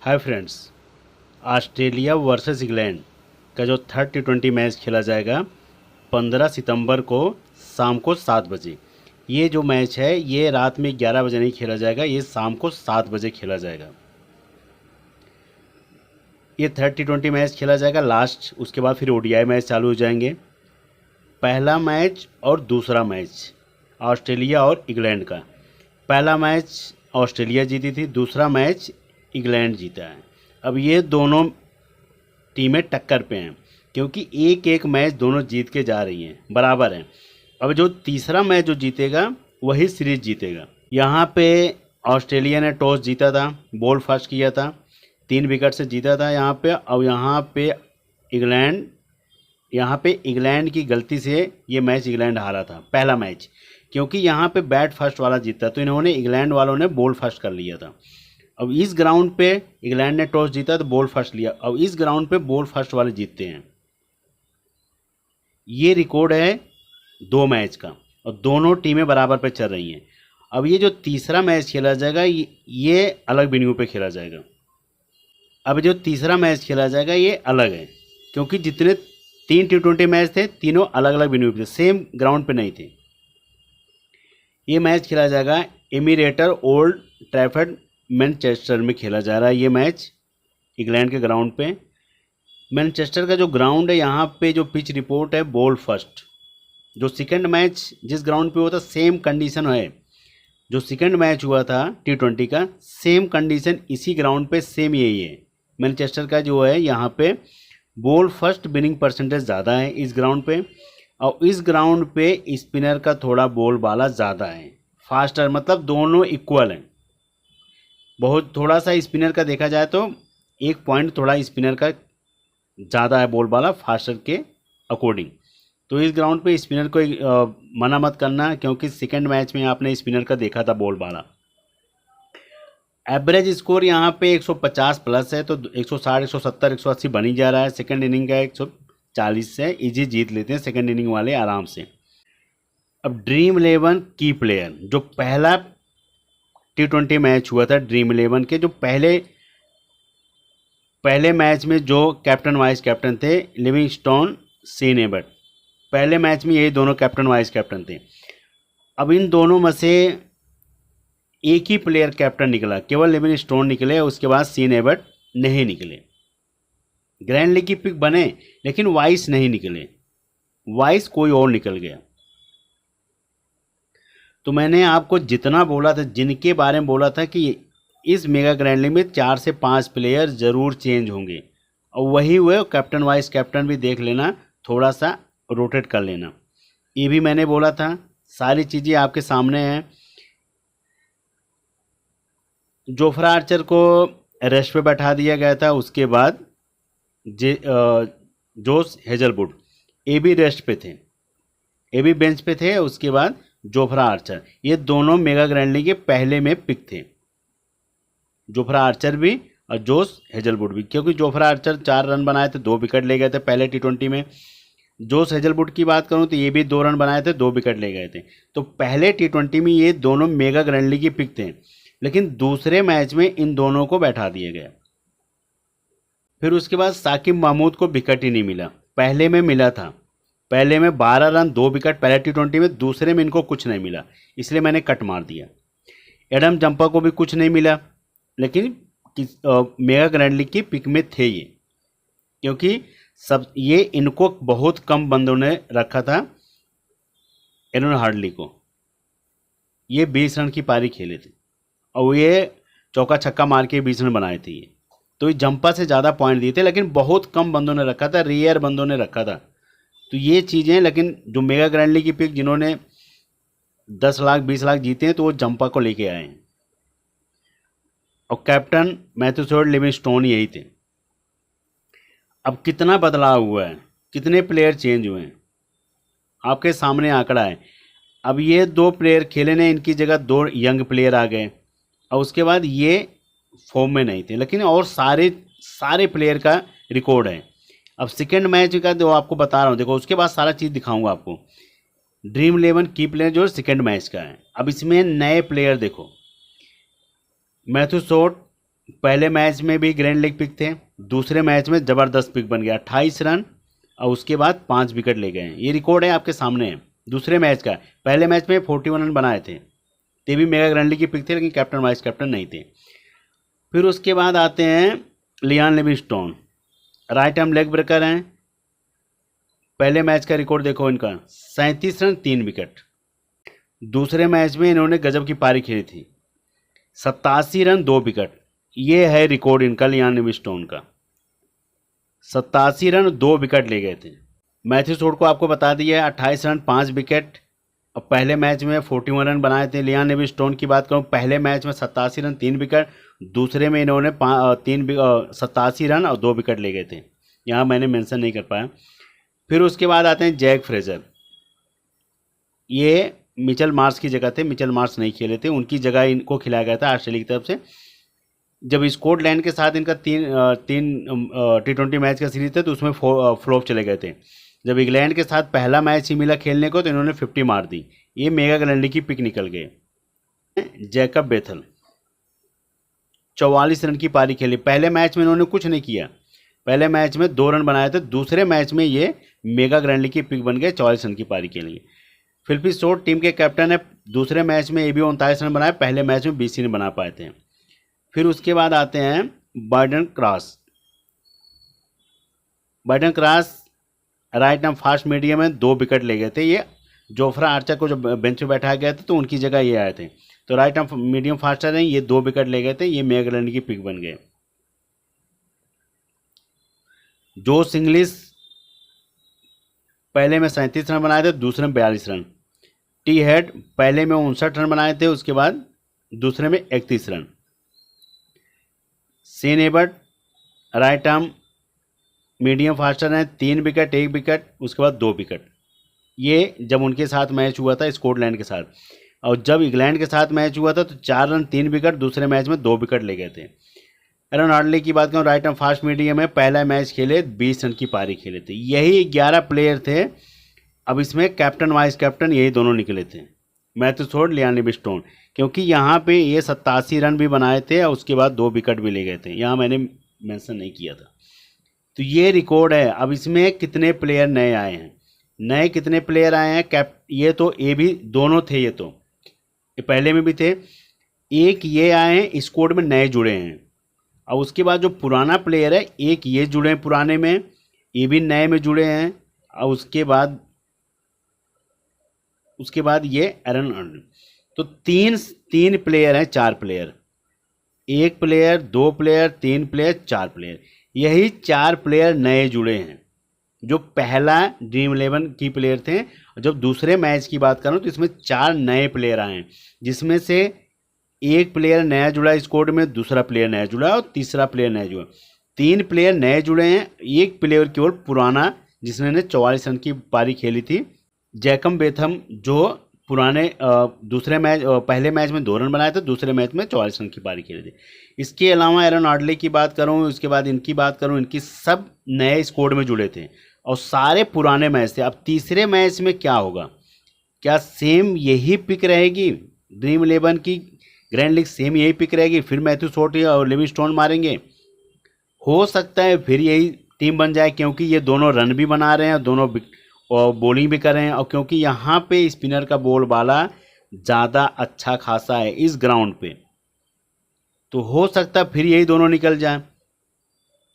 Hi friends, Australia versus England का जो third T20 match खेला जाएगा 15 सितंबर को शाम को 7 बजे। ये जो मैच है ये रात में 11 बजे नहीं खेला जाएगा, ये शाम को 7 बजे खेला जाएगा। ये थर्ड T20 मैच खेला जाएगा लास्ट, उसके बाद फिर ODI मैच चालू हो जाएंगे। पहला मैच और दूसरा मैच ऑस्ट्रेलिया और इंग्लैंड का। पहला मैच ऑस्ट्रेलिया जीती थी, दूसरा मैच इंग्लैंड जीता है। अब ये दोनों टीमें टक्कर पे हैं क्योंकि एक एक मैच दोनों जीत के जा रही हैं, बराबर हैं। अब जो तीसरा मैच जो जीतेगा वही सीरीज जीतेगा। यहाँ पे ऑस्ट्रेलिया ने टॉस जीता था, बॉल फर्स्ट किया था, 3 विकेट से जीता था यहाँ पे। अब यहाँ पे इंग्लैंड की गलती से ये मैच इंग्लैंड हारा था पहला मैच, क्योंकि यहाँ पे बैट फर्स्ट वाला जीता, तो इन्होंने इंग्लैंड वालों ने बॉल फर्स्ट कर लिया था। अब इस ग्राउंड पे इंग्लैंड ने टॉस जीता तो बॉल फर्स्ट लिया, अब इस ग्राउंड पे बॉल फर्स्ट वाले जीतते हैं। ये रिकॉर्ड है 2 मैच का और दोनों टीमें बराबर पे चल रही हैं। अब ये जो तीसरा मैच खेला जाएगा ये अलग वेन्यू पे खेला जाएगा। अब जो तीसरा मैच खेला जाएगा ये अलग है, क्योंकि जितने 3 T20 मैच थे तीनों अलग अलग वेन्यू पे थे, सेम ग्राउंड पे नहीं थे। ये मैच खेला जाएगा एमिरेटर ओल्ड ट्रैफर्ड मैनचेस्टर में खेला जा रहा है। ये मैच इंग्लैंड के ग्राउंड पे, मैनचेस्टर का जो ग्राउंड है यहाँ पे जो पिच रिपोर्ट है बॉल फर्स्ट। जो सेकंड मैच जिस ग्राउंड पे हुआ था सेम कंडीशन है, जो सेकंड मैच हुआ था T20 का सेम कंडीशन इसी ग्राउंड पे सेम यही है। मैनचेस्टर का जो है यहाँ पे बॉल फर्स्ट विनिंग परसेंटेज ज़्यादा है इस ग्राउंड पे, और इस ग्राउंड पे स्पिनर का थोड़ा बॉल बाला ज़्यादा है, फास्टर, मतलब दोनों इक्वल हैं। बहुत थोड़ा सा स्पिनर का देखा जाए तो 1 पॉइंट थोड़ा स्पिनर का ज़्यादा है बॉल बाला फास्टर के अकॉर्डिंग। तो इस ग्राउंड पे स्पिनर को मना मत करना, क्योंकि सेकंड मैच में आपने स्पिनर का देखा था बॉल बाला। एवरेज स्कोर यहाँ पे 150 प्लस है, तो 160, 170, 180 बन ही जा रहा है। सेकंड इनिंग का 140 से इजी जीत लेते हैं सेकंड इनिंग वाले आराम से। अब ड्रीम 11 की प्लेयर, जो पहला T20 मैच हुआ था ड्रीम 11 के, जो पहले मैच में जो कैप्टन वाइस कैप्टन थे लिविंगस्टोन, सीन एबट, पहले मैच में यही दोनों कैप्टन वाइस कैप्टन थे। अब इन दोनों में से एक ही प्लेयर कैप्टन निकला, केवल लिविंगस्टोन निकले, उसके बाद सीन एबट नहीं निकले। ग्रैंड लीग की पिक बने लेकिन वाइस नहीं निकले, वाइस कोई और निकल गया। तो मैंने आपको जितना बोला था, जिनके बारे में बोला था कि इस मेगा ग्रैंड लीग में 4 से 5 प्लेयर ज़रूर चेंज होंगे, और वही हुए। कैप्टन वाइस कैप्टन भी देख लेना, थोड़ा सा रोटेट कर लेना, ये भी मैंने बोला था। सारी चीज़ें आपके सामने हैं। जोफ्रा आर्चर को रेस्ट पे बैठा दिया गया था, उसके बाद जोश हेजलवुड ये भी रेस्ट पे थे, ये भी बेंच पे थे। उसके बाद जोफ्रा आर्चर, ये दोनों मेगा ग्रैंड लीग के पहले में पिक थे, जोफ्रा आर्चर भी और जोश हेजलवुड भी। क्योंकि जोफ्रा आर्चर 4 रन बनाए थे, 2 विकेट ले गए थे पहले T20 में। जोश हेजलवुड की बात करूं तो ये भी 2 रन बनाए थे, 2 विकेट ले गए थे। तो पहले T20 में ये दोनों मेगा ग्रैंड लीग की पिक थे, लेकिन दूसरे मैच में इन दोनों को बैठा दिया गया। फिर उसके बाद साकिब महमूद को विकेट ही नहीं मिला, पहले में मिला था, पहले में 12 रन 2 विकेट पहले T20 में, दूसरे में इनको कुछ नहीं मिला, इसलिए मैंने कट मार दिया। एडम जंपा को भी कुछ नहीं मिला, लेकिन मेगा ग्रैंड लीग की पिक में थे ये, क्योंकि ये इनको बहुत कम बंदों ने रखा था। एरन हार्डली को ये 20 रन की पारी खेले थे, और ये चौका छक्का मार के 20 रन बनाए थे ये, तो जंपा से ज़्यादा पॉइंट दिए थे, लेकिन बहुत कम बंदों ने रखा था, रेयर बंदों ने रखा था। तो ये चीज़ें, लेकिन जो मेगा ग्रैंड लीग की पिक जिन्होंने 10 लाख 20 लाख जीते हैं तो वो जंपा को लेके आए हैं, और कैप्टन मैथ्यू लिविंगस्टोन यही थे। अब कितना बदलाव हुआ है, कितने प्लेयर चेंज हुए हैं, आपके सामने आंकड़ा है। अब ये 2 प्लेयर खेले ने, इनकी जगह 2 यंग प्लेयर आ गए, और उसके बाद ये फॉर्म में नहीं थे, लेकिन और सारे प्लेयर का रिकॉर्ड है। अब सेकंड मैच का जो आपको बता रहा हूँ, देखो उसके बाद सारा चीज़ दिखाऊंगा आपको। ड्रीम 11 की प्लेयर जो सेकंड मैच का है। अब इसमें नए प्लेयर देखो, मैथ्यू पहले मैच में भी ग्रैंड लीग पिक थे, दूसरे मैच में ज़बरदस्त पिक बन गया 28 रन और उसके बाद 5 विकेट ले गए। ये रिकॉर्ड है आपके सामने है दूसरे मैच का। पहले मैच में 41 रन बनाए थे, ते भी मेगा ग्रैंड लीग की पिक थे, लेकिन कैप्टन वाइस कैप्टन नहीं थे। फिर उसके बाद आते हैं Lian Livingstone, right arm leg breaker हैं। पहले मैच का रिकॉर्ड देखो इनका 37 रन 3 विकेट। दूसरे मैच में इन्होंने गजब की पारी खेली थी, 87 रन 2 विकेट। ये है रिकॉर्ड इनका लियान लिविंगस्टोन का, 87 रन 2 विकेट ले गए थे। मैथ्यू सोड को आपको बता दिया 28 रन 5 विकेट। और पहले मैच में 41 रन बनाए थे। लियान लिविंगस्टोन की बात करूं, पहले मैच में 87 रन 3 विकेट, दूसरे में इन्होंने 87 रन और 2 विकेट ले गए थे। यहाँ मैंने मेंशन नहीं कर पाया। फिर उसके बाद आते हैं जैक फ्रेजर, ये मिचेल मार्श की जगह थे, मिचेल मार्श नहीं खेले थे, उनकी जगह इनको खिलाया गया था ऑस्ट्रेलिया की तरफ से। जब स्कॉटलैंड के साथ इनका तीन T20 मैच का सीरीज था तो उसमें फ्लॉप चले गए थे। जब इंग्लैंड के साथ पहला मैच ही मिला खेलने को तो इन्होंने 50 मार दी, ये मेगा ग्रैंड लीग की पिक निकल गए। जैकब बेथल 44 रन की पारी खेली। पहले मैच में इन्होंने कुछ नहीं किया, पहले मैच में 2 रन बनाए थे, दूसरे मैच में ये मेगा ग्रैंड लीग की पिक बन गए, 44 रन की पारी खेली। फिलिप शॉर्ट टीम के कैप्टन है, दूसरे मैच में ये भी 39 रन बनाए, पहले मैच में 20 रन बना पाए थे। फिर उसके बाद आते हैं Biden cross. Biden cross right arm fast medium में 2 विकेट ले गए थे। ये जोफ्रा आर्चर को जब बेंच पे बैठाया गया था तो उनकी जगह ये आए थे, तो राइट आर्म मीडियम फास्टर हैं, ये 2 विकेट ले गए थे, ये मेगा ग्रैंड की पिक बन गए। जोश इंग्लिश पहले में 37 रन बनाए थे, दूसरे में 42 रन। टी हेड पहले में 59 रन बनाए थे, उसके बाद दूसरे में 31 run. Sean Abbott right arm medium faster हैं, 3 विकेट 1 विकेट, उसके बाद 2 विकेट। ये जब उनके साथ मैच हुआ था स्कॉटलैंड के साथ, और जब इंग्लैंड के साथ मैच हुआ था तो 4 रन 3 विकेट, दूसरे मैच में 2 विकेट ले गए थे। एरन आर्डले की बात करूँ, राइट आर्म फास्ट मीडियम में पहला मैच खेले, 20 रन की पारी खेले थे। यही 11 प्लेयर थे। अब इसमें कैप्टन वाइस कैप्टन यही दोनों निकले थे, मैथ्यू सोड लियान लिविंगस्टोन, क्योंकि यहाँ पे ये 87 रन भी बनाए थे और उसके बाद 2 विकेट भी ले गए थे, यहाँ मैंने मेंशन नहीं किया था। तो ये रिकॉर्ड है। अब इसमें कितने प्लेयर नए आए हैं, नए कितने प्लेयर आए हैं? ये तो ये भी दोनों थे, ये पहले में भी थे, एक ये आए हैं स्क्वाड में नए जुड़े हैं, और उसके बाद जो पुराना प्लेयर है एक ये जुड़े हैं पुराने में, ये भी नए में जुड़े हैं, और उसके बाद ये एरन आर्डले। तो तीन प्लेयर हैं, 4 player, 1 player 2 player 3 player 4 player, यही 4 प्लेयर नए जुड़े हैं। जो पहला ड्रीम 11 की प्लेयर थे, जब दूसरे मैच की बात करूं तो इसमें 4 नए प्लेयर आए हैं, जिसमें से 1 प्लेयर नया जुड़ा स्क्वाड में, दूसरा प्लेयर नया जुड़ा और तीसरा प्लेयर नया जुड़ा। 3 प्लेयर नए जुड़े हैं, 1 प्लेयर केवल पुराना जिसने 44 रन की पारी खेली थी, जैकब बेथम, जो पुराने पहले मैच में 2 रन बनाए थे, दूसरे मैच में 44 रन की पारी खेली थी। इसके अलावा एरन आर्डले की बात करूं, उसके बाद इनकी बात करूं, इनकी सब नए स्क्वाड में जुड़े थे और सारे पुराने मैच थे। अब तीसरे मैच में क्या होगा? क्या सेम यही पिक रहेगी? ड्रीम 11 की ग्रैंड लीग सेम यही पिक रहेगी, फिर मैथ्यू सोड और लिविंगस्टोन मारेंगे? हो सकता है फिर यही टीम बन जाए, क्योंकि ये दोनों रन भी बना रहे हैं, दोनों और बॉलिंग भी कर रहे हैं, और क्योंकि यहाँ पे स्पिनर का बॉल बाला ज़्यादा अच्छा खासा है इस ग्राउंड पे, तो हो सकता है फिर यही दोनों निकल जाए।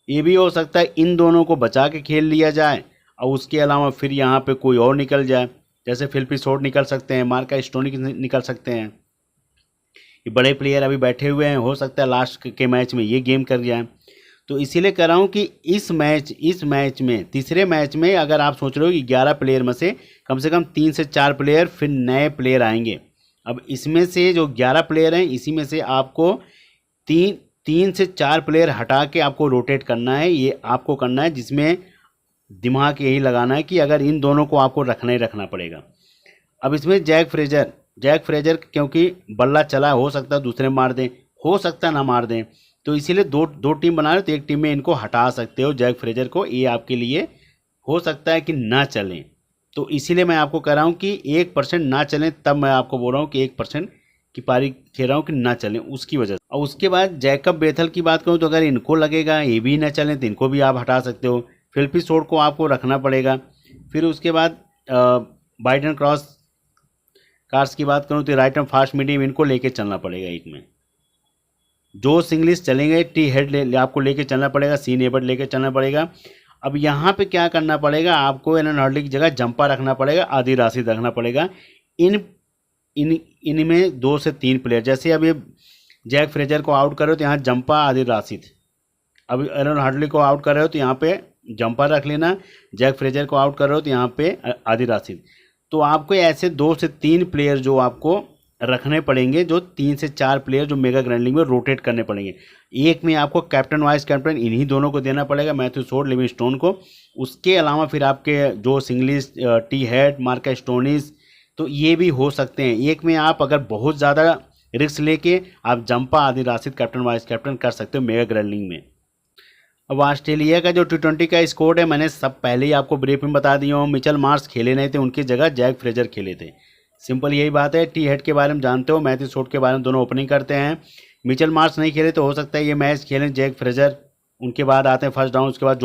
ये भी हो सकता है इन दोनों को बचा के खेल लिया जाए और उसके अलावा फिर यहाँ पे कोई और निकल जाए, जैसे फिलिप शॉर्ट निकल सकते हैं, मार्कस स्टोनिस निकल सकते हैं। ये बड़े प्लेयर अभी बैठे हुए हैं, हो सकता है लास्ट के मैच में ये गेम कर जाए। तो इसीलिए कह रहा हूँ कि इस मैच में तीसरे मैच में अगर आप सोच रहे हो कि 11 प्लेयर में से कम 3 से 4 प्लेयर फिर नए प्लेयर आएंगे। अब इसमें से जो 11 प्लेयर हैं, इसी में से आपको 3 से 4 प्लेयर हटा के आपको रोटेट करना है। ये आपको करना है, जिसमें दिमाग यही लगाना है कि अगर इन दोनों को आपको रखना ही रखना पड़ेगा। अब इसमें जैक फ्रेजर क्योंकि बल्ला चला, हो सकता है दूसरे मार दें, हो सकता है ना मार दें, तो इसीलिए दो टीम बना रहे हो, तो एक टीम में इनको हटा सकते हो जैक फ्रेजर को, ये आपके लिए हो सकता है कि ना चलें। तो इसीलिए मैं आपको कह रहा हूँ कि 1% ना चलें, तब मैं आपको बोल रहा हूँ कि 1% की पारी खेल रहा हूँ कि ना चलें उसकी वजह से। और उसके बाद जैकब बेथल की बात करूँ तो अगर इनको लगेगा ये भी ना चलें तो इनको भी आप हटा सकते हो। फिलिपी सोड को आपको रखना पड़ेगा। फिर उसके बाद बाइडन क्रॉस कार्स की बात करूँ तो राइट एंड फास्ट मीडियम इनको लेके चलना पड़ेगा एक में। जोश इंग्लिश चलेंगे, टी हेड आपको लेके चलना पड़ेगा, सीन एबर्ट लेके चलना पड़ेगा। अब यहाँ पे क्या करना पड़ेगा, आपको एलन हार्डली की जगह जंपा रखना पड़ेगा, आदिल राशिद रखना पड़ेगा। इन इन इनमें 2 से 3 प्लेयर, जैसे अब ये जैक फ्रेजर को आउट करो तो यहाँ जंपा आदिल राशिद, अब एलन हार्डली को आउट कर रहे हो तो यहाँ पे जंपा रख लेना, जैक फ्रेजर को आउट कर रहे हो तो यहाँ पे आदिल राशिद। तो आपको ऐसे 2 से 3 प्लेयर जो आपको रखने पड़ेंगे, जो 3 से 4 प्लेयर जो मेगा ग्रैंड लीग में रोटेट करने पड़ेंगे। एक में आपको कैप्टन वाइस कैप्टन इन्हीं दोनों को देना पड़ेगा, मैथ्यू सोड, लिविंगस्टोन को। उसके अलावा फिर आपके जोश English, T head, Marcus Stoinis, तो ये भी हो सकते हैं। एक में आप अगर बहुत ज़्यादा रिस्क लेके आप Zampa, Adil Rashid captain vice captain कर सकते हो मेगा ग्रैंड लीग में। अब ऑस्ट्रेलिया का जो T20 का स्कोर है मैंने सब पहले ही आपको ब्रीफ में बता दिया हूँ। मिचेल मार्श खेले नहीं थे, उनकी जगह जैक फ्रेजर खेले थे, सिंपल यही बात है। टी हेड के बारे में जानते हो, मैथ्यू सोड के बारे में, दोनों ओपनिंग करते हैं। मिचेल मार्श नहीं खेले तो हो सकता है ये मैच खेलें जैक फ्रेजर, उनके बाद आते हैं फर्स्ट डाउन, उसके बाद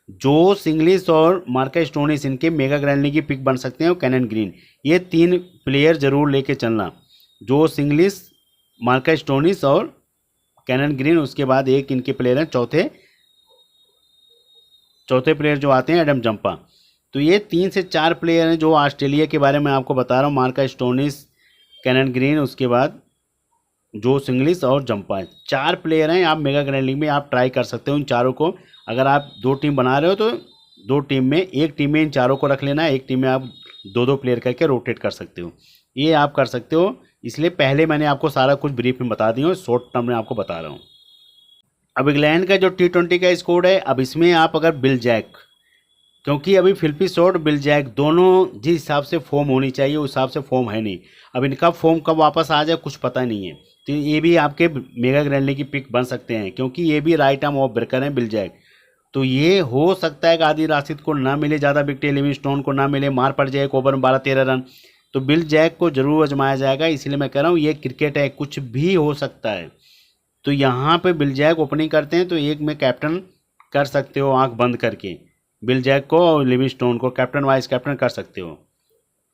जोश इंग्लिश और मार्कस स्टोनिस इनके मेगा ग्रैंड लीग की पिक बन सकते हैं। और कैनन ग्रीन, ये 3 प्लेयर जरूर लेके चलना, जोश इंग्लिश, मार्कस स्टोनिस और कैनन ग्रीन। उसके बाद एक इनके प्लेयर हैं चौथे प्लेयर जो आते हैं एडम जंपा। तो ये 3 से 4 प्लेयर हैं जो ऑस्ट्रेलिया के बारे में आपको बता रहा हूँ, मार्कस स्टोनिस, कैनन ग्रीन, उसके बाद जोश इंग्लिश और जंपा, 4 प्लेयर हैं। आप मेगा ग्रैंड लीग में आप ट्राई कर सकते हो उन चारों को। अगर आप 2 टीम बना रहे हो तो 2 टीम में, एक टीम में इन चारों को रख लेना है, एक टीम में आप 2-2 प्लेयर करके रोटेट कर सकते हो, ये आप कर सकते हो। इसलिए पहले मैंने आपको सारा कुछ ब्रीफ में बता दिया, शॉर्ट टर्म में आपको बता रहा हूँ। अब इंग्लैंड का जो T20 का स्कोर है, अब इसमें आप अगर बिल जैक, क्योंकि अभी फिलिपी सोड, बिल जैक दोनों जिस हिसाब से फॉर्म होनी चाहिए उस हिसाब से फॉर्म है नहीं। अब इनका फॉर्म कब वापस आ जाए कुछ पता नहीं है, तो ये भी आपके मेगा ग्रैंड लीग की पिक बन सकते हैं, क्योंकि ये भी राइट आर्म ऑफ ब्रेकर हैं बिल जैक। तो ये हो सकता है कि आदिल राशिद को ना मिले ज़्यादा विकेट, लिविंगस्टोन को ना मिले, मार पड़ जाए एक ओवर में 12-13 रन, तो बिल जैक को जरूर आजमाया जाएगा। इसलिए मैं कह रहा हूँ ये क्रिकेट है, कुछ भी हो सकता है। तो यहाँ पे बिल जैक ओपनिंग करते हैं तो एक में कैप्टन कर सकते हो आंख बंद करके, बिल जैक को और लिविंगस्टोन को कैप्टन वाइस कैप्टन कर सकते हो।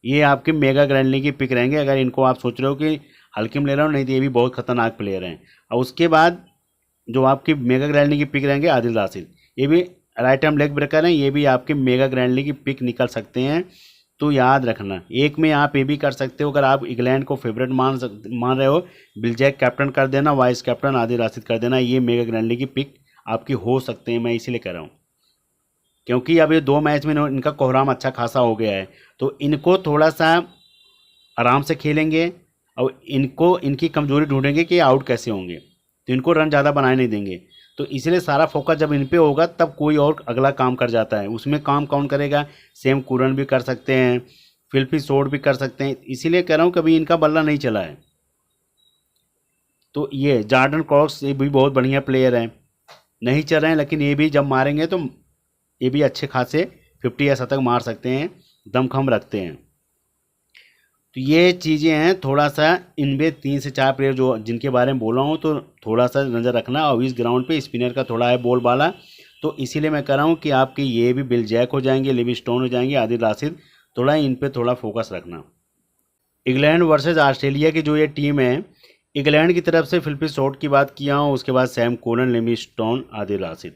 ये आपके मेगा ग्रैंड लीग की पिक रहेंगे, अगर इनको आप सोच रहे हो कि हल्के में ले रहा हूँ, नहीं तो ये भी बहुत खतरनाक प्लेयर हैं। और उसके बाद जो आपकी मेगा ग्रैंड लीग की पिक रहेंगे आदिल राशिद, ये भी राइट आर्म लेग ब्रेकर हैं, ये भी आपके मेगा ग्रैंड लीग की पिक निकल सकते हैं। तो याद रखना, एक में आप ये भी कर सकते हो, अगर आप इंग्लैंड को फेवरेट मान रहे हो, बिल जैक कैप्टन कर देना, वाइस कैप्टन आदिल राशिद कर देना, ये मेगा ग्रैंड लीग की पिक आपकी हो सकते हैं। मैं इसीलिए कह रहा हूँ क्योंकि अब ये 2 मैच में इनका कोहराम अच्छा खासा हो गया है, तो इनको थोड़ा सा आराम से खेलेंगे और इनकी कमजोरी ढूंढेंगे कि आउट कैसे होंगे, तो इनको रन ज़्यादा बनाए नहीं देंगे। तो इसलिए सारा फोकस जब इन पे होगा तब कोई और अगला काम कर जाता है, उसमें काम कौन करेगा, सेम कुरन भी कर सकते हैं, फिलिपी सोड भी कर सकते हैं। इसीलिए कह रहा हूँ कभी इनका बल्ला नहीं चला है। तो ये जॉर्डन कॉक्स, ये भी बहुत बढ़िया प्लेयर हैं, नहीं चल रहे हैं, लेकिन ये भी जब मारेंगे तो ये भी अच्छे खासे 50 या शतक मार सकते हैं, दमखम रखते हैं। तो ये चीज़ें हैं, थोड़ा सा इनमें 3 से 4 प्लेयर जो जिनके बारे में बोला हूँ तो थोड़ा सा नज़र रखना। और इस ग्राउंड पे स्पिनर का थोड़ा है बोल वाला, तो इसीलिए मैं कह रहा हूँ कि आपके ये भी बिल जैक हो जाएंगे, लिविंगस्टोन हो जाएंगे, आदिल राशिद, थोड़ा इन पे थोड़ा फोकस रखना। इंग्लैंड वर्सेस ऑस्ट्रेलिया की जो ये टीम है, इंग्लैंड की तरफ से फिलिपी सोड की बात किया हूँ, उसके बाद Sam Curran, Livingstone, Adil Rashid.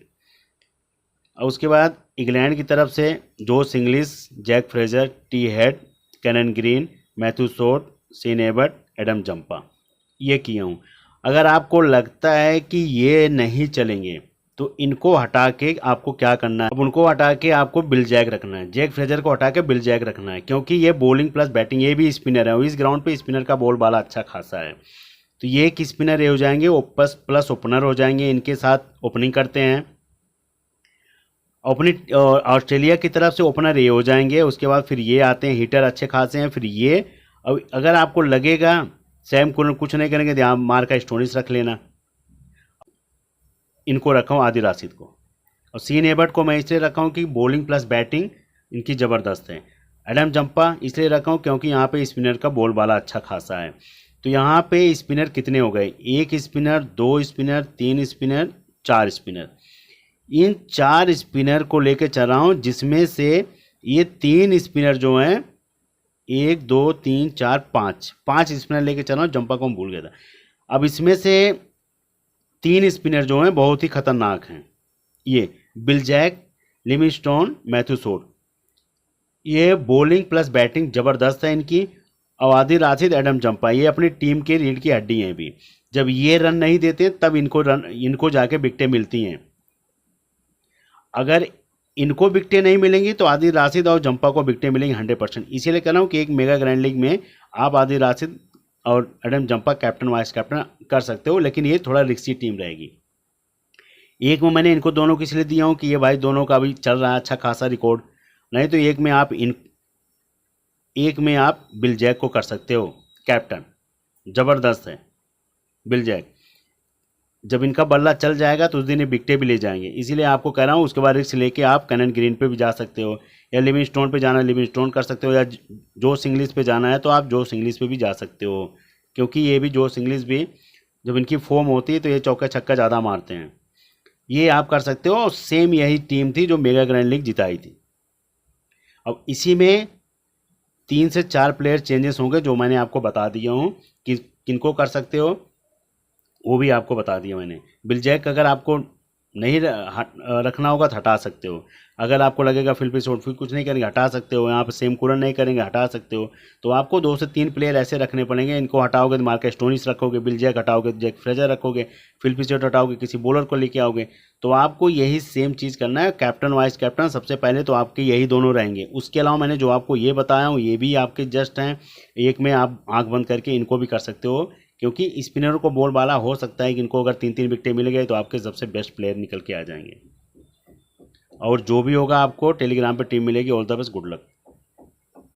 और उसके बाद इंग्लैंड की तरफ से Josh Inglis, Jake Fraser, T Head, Cameron Green, Matthew Short, Sean Abbott, Adam Zampa, ये किया हूँ। अगर आपको लगता है कि ये नहीं चलेंगे तो इनको हटा के आपको क्या करना है, अब उनको हटा के आपको बिल जैक रखना है, जैक फ्रेजर को हटा के बिल जैक रखना है, क्योंकि ये बॉलिंग प्लस बैटिंग, ये भी स्पिनर है, इस ग्राउंड पे स्पिनर का बॉल बाला अच्छा खासा है। तो ये एक स्पिनर ये हो जाएंगे, प्लस ओपनर हो जाएंगे, इनके साथ ओपनिंग करते हैं। ओपनिंग ऑस्ट्रेलिया की तरफ से ओपनर ये हो जाएंगे, उसके बाद फिर ये आते हैं, हिटर अच्छे खासे हैं, फिर ये। अब अगर आपको लगेगा सैम कुरन कुछ नहीं करेंगे, ध्यान मार्कस स्टोनिस रख लेना, इनको रखा हूँ आदिल राशिद को। और सीन एबर्ट को मैं इसलिए रखा हूँ कि बॉलिंग प्लस बैटिंग इनकी ज़बरदस्त है। एडम जंपा इसलिए रखा हूँ क्योंकि यहाँ पे स्पिनर का बॉल वाला अच्छा खासा है। तो यहाँ पे स्पिनर कितने हो गए, 1 स्पिनर, 2 स्पिनर, 3 स्पिनर, 4 स्पिनर। इन 4 स्पिनर को लेके चल रहा हूँ, जिसमें से ये 3 स्पिनर जो हैं, 1 2 3 4 5 स्पिनर लेके चल रहा हूँ, जंपा को मैं भूल गया था। अब इसमें से 3 स्पिनर जो हैं बहुत ही खतरनाक हैं, ये बिल जैक, लिविंगस्टोन, मैथ्यू सोड। ये बॉलिंग प्लस बैटिंग ज़बरदस्त है इनकी। और आदिल राशिद, एडम जंपा, ये अपनी टीम के रीढ़ की हड्डी हैं भी। जब ये रन नहीं देते तब इनको जाके विकेटें मिलती हैं। अगर इनको विकेटें नहीं मिलेंगी तो आदिल राशिद और जंपा को विकेटें मिलेंगी 100%। इसीलिए कह रहा हूँ कि एक मेगा ग्रैंड लीग में आप आदिल राशिद और Adam Zampa captain vice captain कर सकते हो, लेकिन ये थोड़ा रिस्की टीम रहेगी। एक में मैंने इनको दोनों को इसलिए दिया हूँ कि ये भाई दोनों का भी चल रहा है अच्छा खासा रिकॉर्ड। नहीं तो एक में आप बिल जैक को कर सकते हो कैप्टन, ज़बरदस्त है बिल जैक। जब इनका बल्ला चल जाएगा तो उस दिन ये विकेटें भी ले जाएंगे, इसीलिए आपको कह रहा हूँ। उसके बाद रिस्क लेके आप कैनन ग्रीन पे भी जा सकते हो, या लिविंगस्टोन पे जाना है लिविंगस्टोन कर सकते हो, या जोश इंग्लिश पे जाना है तो आप जोश इंग्लिश पे भी जा सकते हो, क्योंकि ये भी जोश इंग्लिश भी जब इनकी फॉर्म होती है तो ये चौका छक्का ज़्यादा मारते हैं। ये आप कर सकते हो। और सेम यही टीम थी जो मेगा ग्रैंड लीग जिताई थी। अब इसी में 3 से 4 प्लेयर चेंजेस होंगे जो मैंने आपको बता दिया हूँ कि किनको कर सकते हो, वो भी आपको बता दिया मैंने। बिल जैक अगर आपको नहीं रखना होगा तो हटा सकते हो। अगर आपको लगेगा फिल्पी शॉट फिर कुछ नहीं करेंगे, हटा सकते हो। यहाँ पर सेम कुरन नहीं करेंगे, हटा सकते हो। तो आपको 2 से 3 प्लेयर ऐसे रखने पड़ेंगे। इनको हटाओगे तो मार्कस स्टोनिस रखोगे, बिल जैक हटाओगे तो जैक फ्रेजर रखोगे, फिल्पी शॉट हटाओगे किसी बॉलर को लेके आओगे। तो आपको यही सेम चीज़ करना है। कैप्टन वाइस कैप्टन सबसे पहले तो आपके यही दोनों रहेंगे। उसके अलावा मैंने जो आपको ये बताया हूँ ये भी आपके जस्ट हैं। एक में आप आँख बंद करके इनको भी कर सकते हो, क्योंकि स्पिनर को बॉल वाला हो सकता है कि इनको अगर 3-3 विकेटें मिल गए तो आपके सबसे बेस्ट प्लेयर निकल के आ जाएंगे। और जो भी होगा आपको टेलीग्राम पे टीम मिलेगी। All the best, good luck.